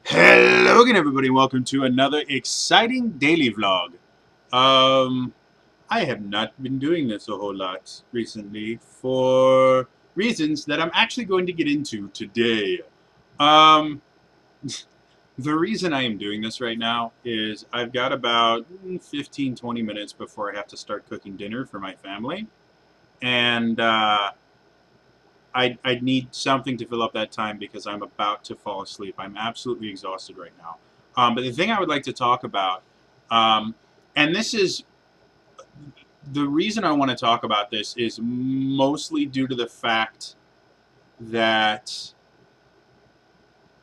Hello again, everybody. Welcome to another exciting daily vlog. I have not been doing this a whole lot recently for reasons that I'm actually going to get into today. Um, the reason I am doing this right now is I've got about 15-20 minutes before I have to start cooking dinner for my family. And I need something to fill up that time because I'm about to fall asleep. I'm absolutely exhausted right now. But the thing I would like to talk about, um, and this is the reason I want to talk about this, is mostly due to the fact that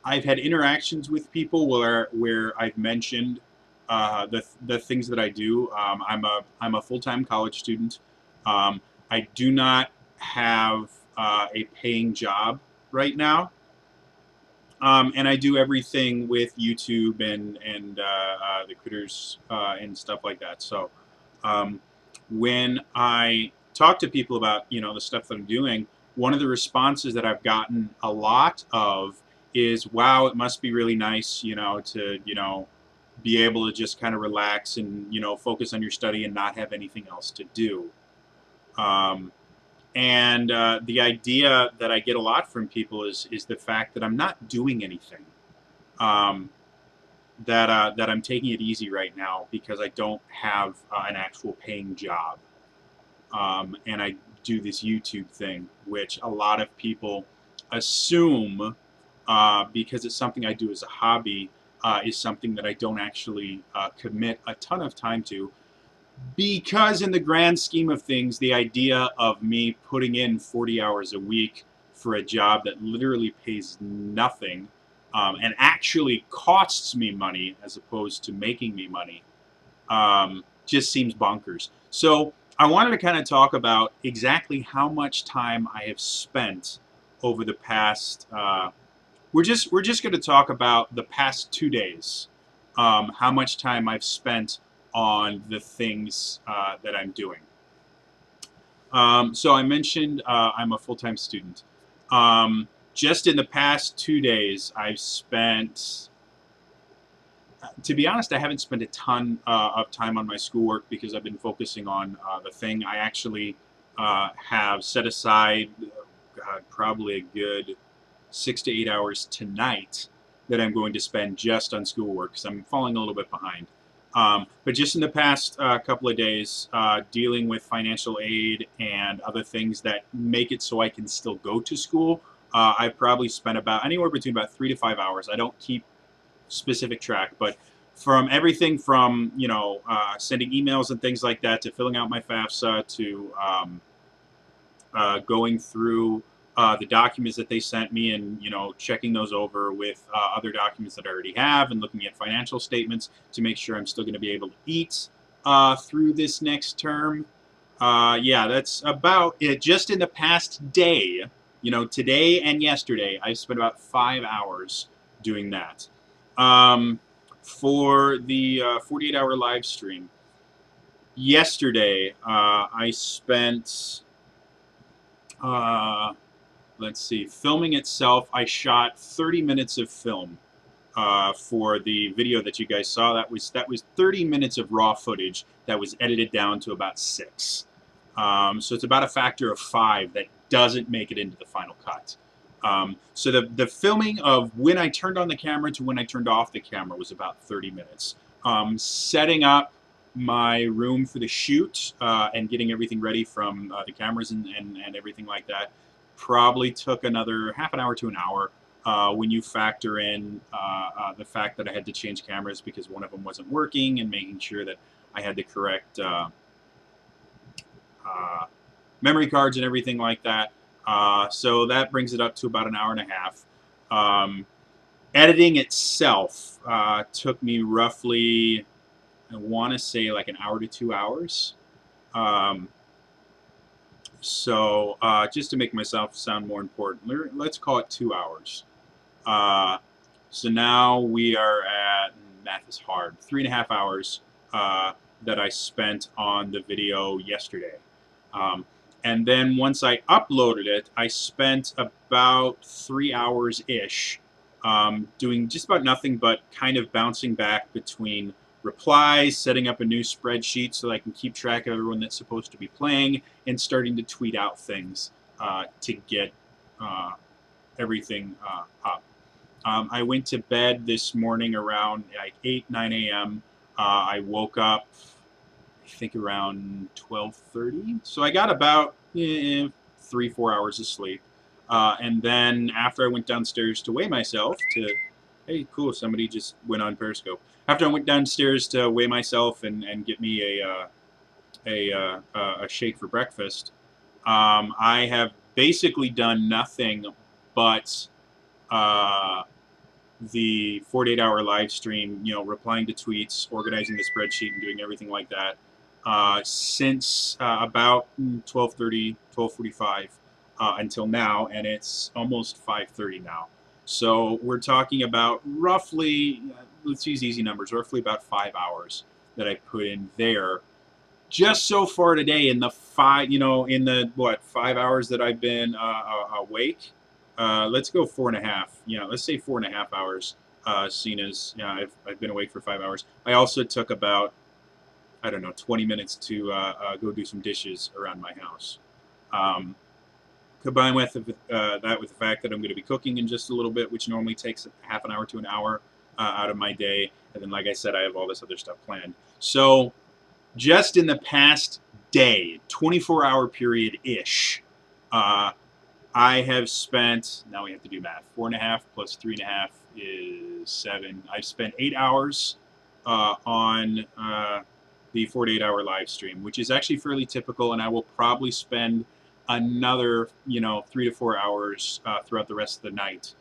I've had interactions with people where I've mentioned the things that I do. I'm a full time college student. I do not have a paying job right now. And I do everything with YouTube and the critters and stuff like that. So um, when I talk to people about the stuff that I'm doing, one of the responses that I've gotten a lot of is, "Wow, it must be really nice, to be able to just kind of relax and focus on your study and not have anything else to do." Um, and the idea that I get a lot from people is the fact that I'm not doing anything. Um, that I'm taking it easy right now because I don't have an actual paying job, and I do this YouTube thing, which a lot of people assume because it's something I do as a hobby is something that I don't actually commit a ton of time to. Because in the grand scheme of things, the idea of me putting in 40 hours a week for a job that literally pays nothing and actually costs me money as opposed to making me money just seems bonkers. So I wanted to kind of talk about exactly how much time I have spent over the past. We're just going to talk about the past 2 days. How much time I've spent on the things that I'm doing. So I mentioned I'm a full-time student. Just in the past 2 days, I've spent. To be honest, I haven't spent a ton of time on my schoolwork because I've been focusing on the thing. I actually have set aside, probably a good 6 to 8 hours tonight that I'm going to spend just on schoolwork because I'm falling a little bit behind. But just in the past couple of days, dealing with financial aid and other things that make it so I can still go to school, I've probably spent about anywhere between about 3 to 5 hours. I don't keep specific track, but from everything from sending emails and things like that to filling out my FAFSA to going through the documents that they sent me and checking those over with other documents that I already have and looking at financial statements to make sure I'm still going to be able to eat through this next term. Yeah, that's about it. Just in the past day, today and yesterday, I spent about 5 hours doing that. For the 48-hour live stream, yesterday I spent uh, let's see, filming itself, I shot 30 minutes of film for the video that you guys saw. That was 30 minutes of raw footage that was edited down to about 6. So it's about a factor of 5 that doesn't make it into the final cut. So the filming of when I turned on the camera to when I turned off the camera was about 30 minutes. Setting up my room for the shoot and getting everything ready from the cameras and everything like that probably took another half an hour to an hour when you factor in the fact that I had to change cameras because one of them wasn't working and making sure that I had the correct uh, memory cards and everything like that. So that brings it up to about an hour and a half. Um, Editing itself took me roughly, I want to say, like an hour to 2 hours. Um, so just to make myself sound more important, let's call it 2 hours. Uh, so now we are at, math is hard, 3.5 hours that I spent on the video yesterday. Um, and then once I uploaded it, I spent about 3 hours ish doing just about nothing but kind of bouncing back between replies, setting up a new spreadsheet so that I can keep track of everyone that's supposed to be playing, and starting to tweet out things to get everything up. I went to bed this morning around like 8, 9 a.m. I woke up, I think, around 12:30. So I got about 3, 4 hours of sleep. And then after I went downstairs to weigh myself hey, cool, somebody just went on Periscope. After I went downstairs to weigh myself and get me a shake for breakfast, I have basically done nothing but the 48-hour live stream, replying to tweets, organizing the spreadsheet, and doing everything like that since about 12:30, 12:45 until now, and it's almost 5:30 now. So we're talking about roughly, let's use easy numbers, roughly about 5 hours that I put in there just so far today in the 5 hours that I've been awake. Let's go 4.5. Let's say 4.5 hours. Seeing as I've been awake for 5 hours. I also took about, I don't know, 20 minutes to go do some dishes around my house. Combined with that with the fact that I'm going to be cooking in just a little bit, which normally takes half an hour to an hour out of my day, and then, like I said, I have all this other stuff planned. So just in the past day, 24-hour period-ish, I have spent, now we have to do math, 4.5 plus 3.5 is 7. I've spent 8 hours on the 48-hour live stream, which is actually fairly typical, and I will probably spend another 3 to 4 hours throughout the rest of the night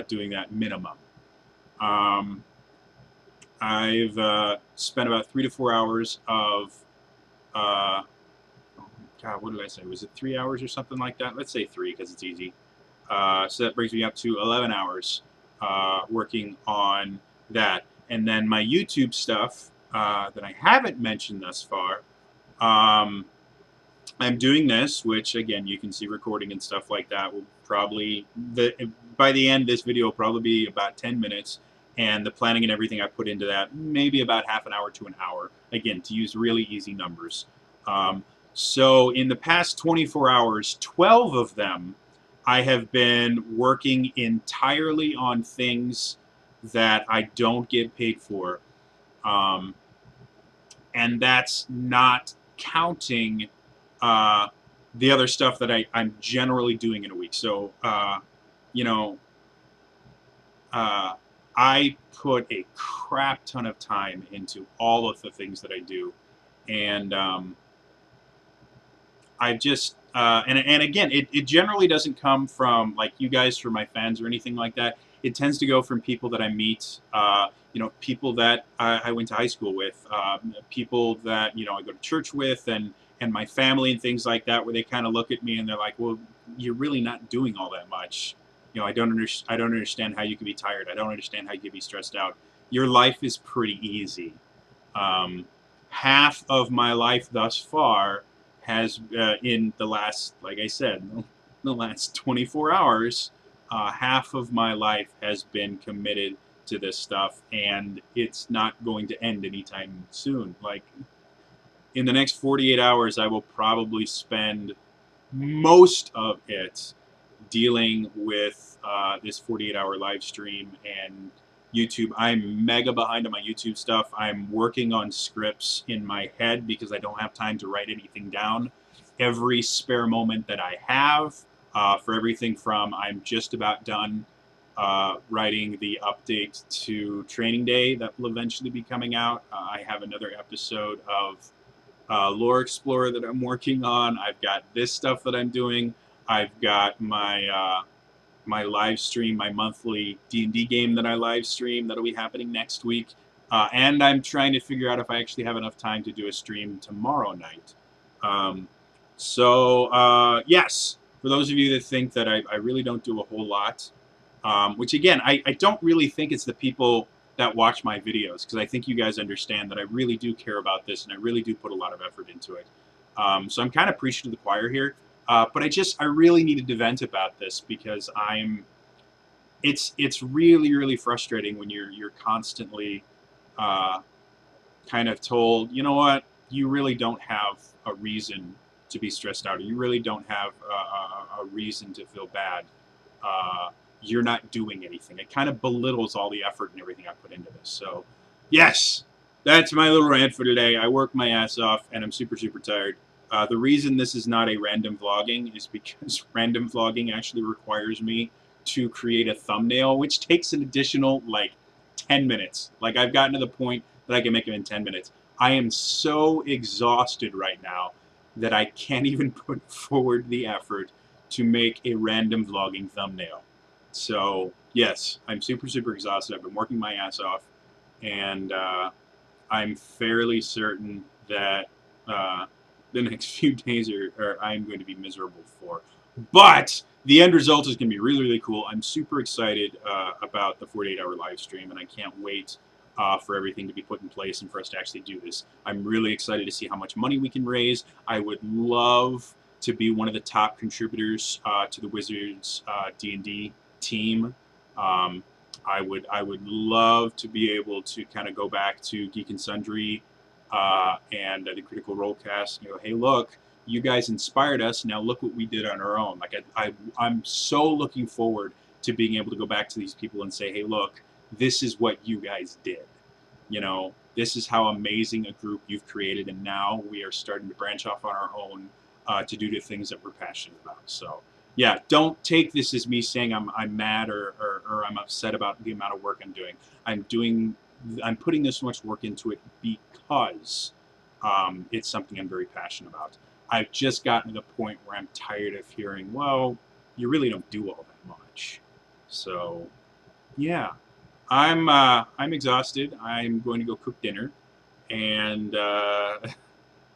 doing that minimum. I've spent about 3 to 4 hours of God, what did I say? Was it 3 hours or something like that? Let's say 3 because it's easy. So that brings me up to 11 hours working on that. And then my YouTube stuff that I haven't mentioned thus far, I'm doing this, which again you can see recording and stuff like that. Will probably by the end this video will probably be about 10 minutes, and the planning and everything I put into that maybe about half an hour to an hour. Again, to use really easy numbers. So in the past 24 hours, 12 of them I have been working entirely on things that I don't get paid for, and that's not counting the other stuff that I'm generally doing in a week. So, I put a crap ton of time into all of the things that I do, and I've just and again, it generally doesn't come from like you guys, from my fans or anything like that. It tends to go from people that I meet, people that I went to high school with, people that I go to church with, and my family and things like that, where they kind of look at me and they're like, "Well, you're really not doing all that much. I don't understand how you can be tired. I don't understand how you can be stressed out. Your life is pretty easy." Half of my life thus far has in the last, like I said, the last 24 hours, half of my life has been committed to this stuff, and it's not going to end anytime soon. Like, in the next 48 hours, I will probably spend most of it dealing with this 48-hour live stream and YouTube. I'm mega behind on my YouTube stuff. I'm working on scripts in my head because I don't have time to write anything down. Every spare moment that I have, for everything from, I'm just about done writing the update to Training Day that will eventually be coming out. I have another episode of Lore Explorer that I'm working on. I've got this stuff that I'm doing. I've got my my live stream, my monthly D&D game that I live stream that'll be happening next week, and I'm trying to figure out if I actually have enough time to do a stream tomorrow night. Yes, for those of you that think that I really don't do a whole lot, which again, I don't really think it's the people that watch my videos, because I think you guys understand that I really do care about this and I really do put a lot of effort into it. So I'm kind of preaching to the choir here, but I really needed to vent about this because I'm it's really really frustrating when you're constantly uh, kind of told, you know what, you really don't have a reason to be stressed out, or you really don't have a reason to feel bad. Uh, you're not doing anything. It kind of belittles all the effort and everything I put into this. So, yes, that's my little rant for today. I work my ass off, and I'm super, super tired. The reason this is not a random vlogging is because random vlogging actually requires me to create a thumbnail, which takes an additional, like, 10 minutes. Like, I've gotten to the point that I can make them in 10 minutes. I am so exhausted right now that I can't even put forward the effort to make a random vlogging thumbnail. So, yes, I'm super, super exhausted. I've been working my ass off, and I'm fairly certain that the next few days I'm going to be miserable for. But the end result is going to be really, really cool. I'm super excited about the 48-hour live stream, and I can't wait for everything to be put in place and for us to actually do this. I'm really excited to see how much money we can raise. I would love to be one of the top contributors to the Wizards D&D team. Um, I would love to be able to kind of go back to Geek and Sundry and the Critical Role cast and go, hey, look, you guys inspired us. Now look what we did on our own. Like I'm so looking forward to being able to go back to these people and say, hey, look, this is what you guys did. You know, this is how amazing a group you've created, and now we are starting to branch off on our own to do the things that we're passionate about. So, yeah, don't take this as me saying I'm mad or I'm upset about the amount of work I'm doing. I'm putting this much work into it because it's something I'm very passionate about. I've just gotten to the point where I'm tired of hearing, well, you really don't do all that much. So, yeah, I'm exhausted. I'm going to go cook dinner, and then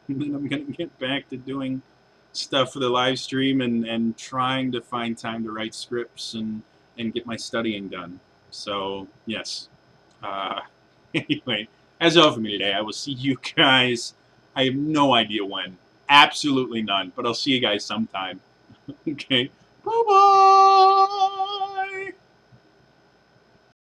I'm going to get back to doing stuff for the live stream and trying to find time to write scripts and get my studying done. So, yes. Uh, anyway, as all for me today, I will see you guys. I have no idea when. Absolutely none. But I'll see you guys sometime. Okay. Bye-bye.